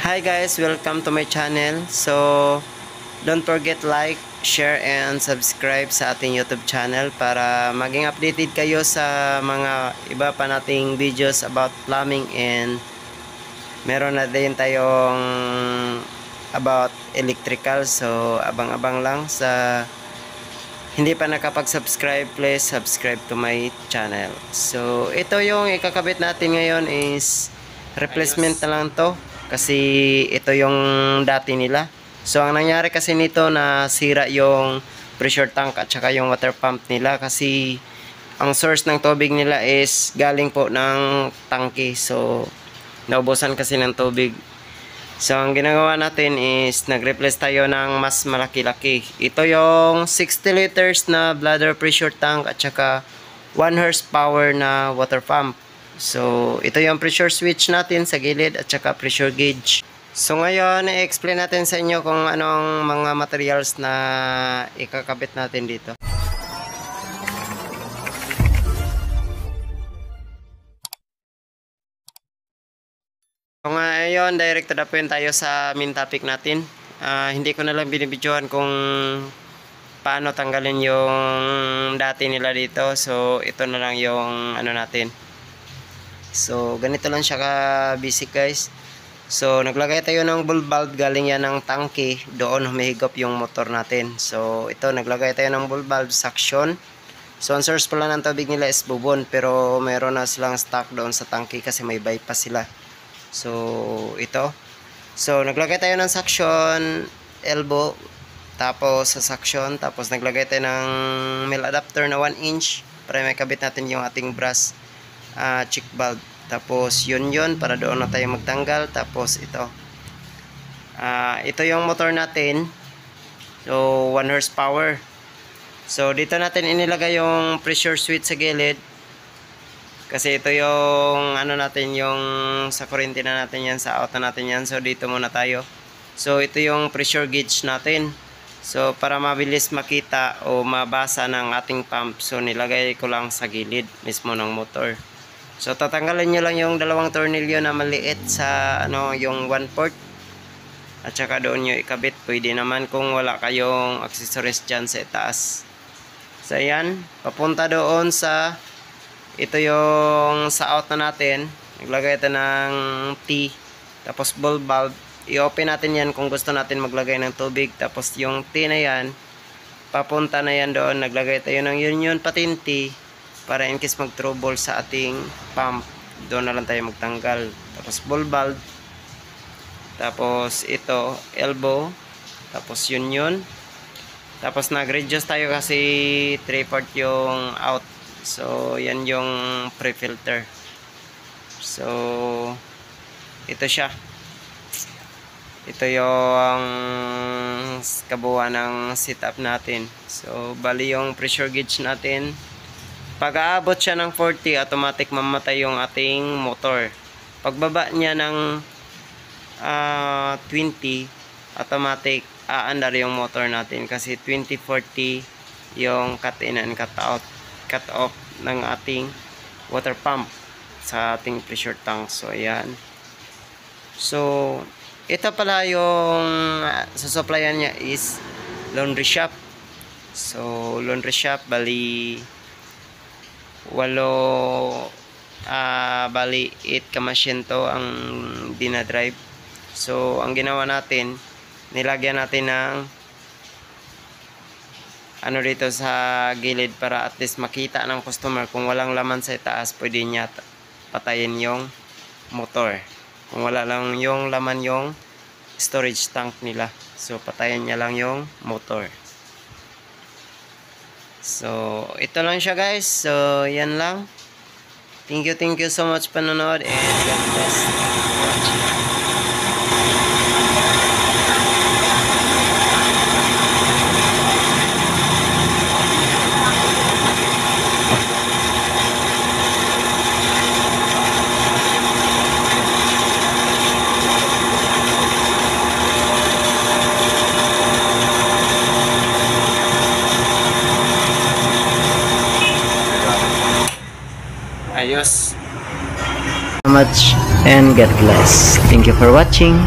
Hi guys, welcome to my channel. So, don't forget like, share, and subscribe sa ating YouTube channel para maging updated kayo sa mga iba pa nating videos about plumbing, and meron na din tayong about electrical. So, abang-abang lang sa hindi pa nakapag-subscribe, please subscribe to my channel. So, ito yung ikakabit natin ngayon is replacement na lang to. Kasi ito yung dati nila. So ang nangyari kasi nito, na sira yung pressure tank at saka yung water pump nila. Kasi ang source ng tubig nila is galing po ng tangke. So naubusan kasi ng tubig. So ang ginagawa natin is nag-replace tayo ng mas malaki-laki. Ito yung 60 liters na bladder pressure tank at saka 1 horsepower na water pump. So, ito yung pressure switch natin sa gilid at saka pressure gauge. So, ngayon, i-explain natin sa inyo kung anong mga materials na ikakabit natin dito. So, ngayon, direct to the point tayo sa main topic natin. Hindi ko na lang binibidyohan kung paano tanggalin yung dati nila dito. So, ito na lang yung ano natin. So, ganito lang siya ka-basic guys. So, naglagay tayo ng bulb, galing yan ng tangke. Doon humihigop yung motor natin. So, ito, naglagay tayo ng bulb suction. So, ang source pala ng tubig nila is bubon. Pero, meron na silang stock doon sa tangke kasi may bypass sila. So, ito. So, naglagay tayo ng suction elbow. Tapos, sa suction. Tapos, naglagay tayo ng male adapter na 1 inch. Para may kabit natin yung ating brass check valve. Tapos yun para doon na tayo magtanggal. Tapos ito ito yung motor natin. So 1 horsepower. So dito natin inilagay yung pressure switch sa gilid, kasi ito yung ano natin, yung sa kuryente na natin yan, sa auto natin yan. So dito muna tayo. So ito yung pressure gauge natin. So para mabilis makita o mabasa ng ating pump, so nilagay ko lang sa gilid mismo ng motor. So tatanggalin nyo lang yung dalawang tornilyo na maliit sa ano, yung 1/4, at saka doon nyo ikabit. Pwede naman kung wala kayong accessories dyan sa itaas. So ayan, papunta doon sa ito yung sa out na natin. Naglagay ito ng T, tapos bulb valve. I-open natin yan kung gusto natin maglagay ng tubig. Tapos yung T na yan, papunta na yan doon. Naglagay tayo ng union patinti para in case mag-trouble sa ating pump, doon na lang tayo magtanggal. Tapos bulb valve, tapos ito elbow, tapos union. Tapos nag-reduce tayo kasi 3/4 yung out. So yan yung pre-filter. So ito siya. Ito yung kabuuan ng setup natin. So bali yung pressure gauge natin, pag aabot siya ng 40, automatic mamatay yung ating motor. Pagbaba niya ng 20, automatic aandar yung motor natin, kasi 20-40 yung cut in and cut off ng ating water pump sa ating pressure tank. So ayan. So ito pala yung susupplyan niya is laundry shop. So laundry shop, bali 8 ka-machine to ang dinadrive. So ang ginawa natin, nilagyan natin ng ano dito sa gilid para at least makita ng customer kung walang laman sa itaas, pwede niya patayin yung motor. Kung wala lang yung laman yung storage tank nila, so patayin niya lang yung motor. So ito lang siya guys. So yan lang. Thank you so much panonood, and God bless. Ayos. So much, and God bless. Thank you for watching.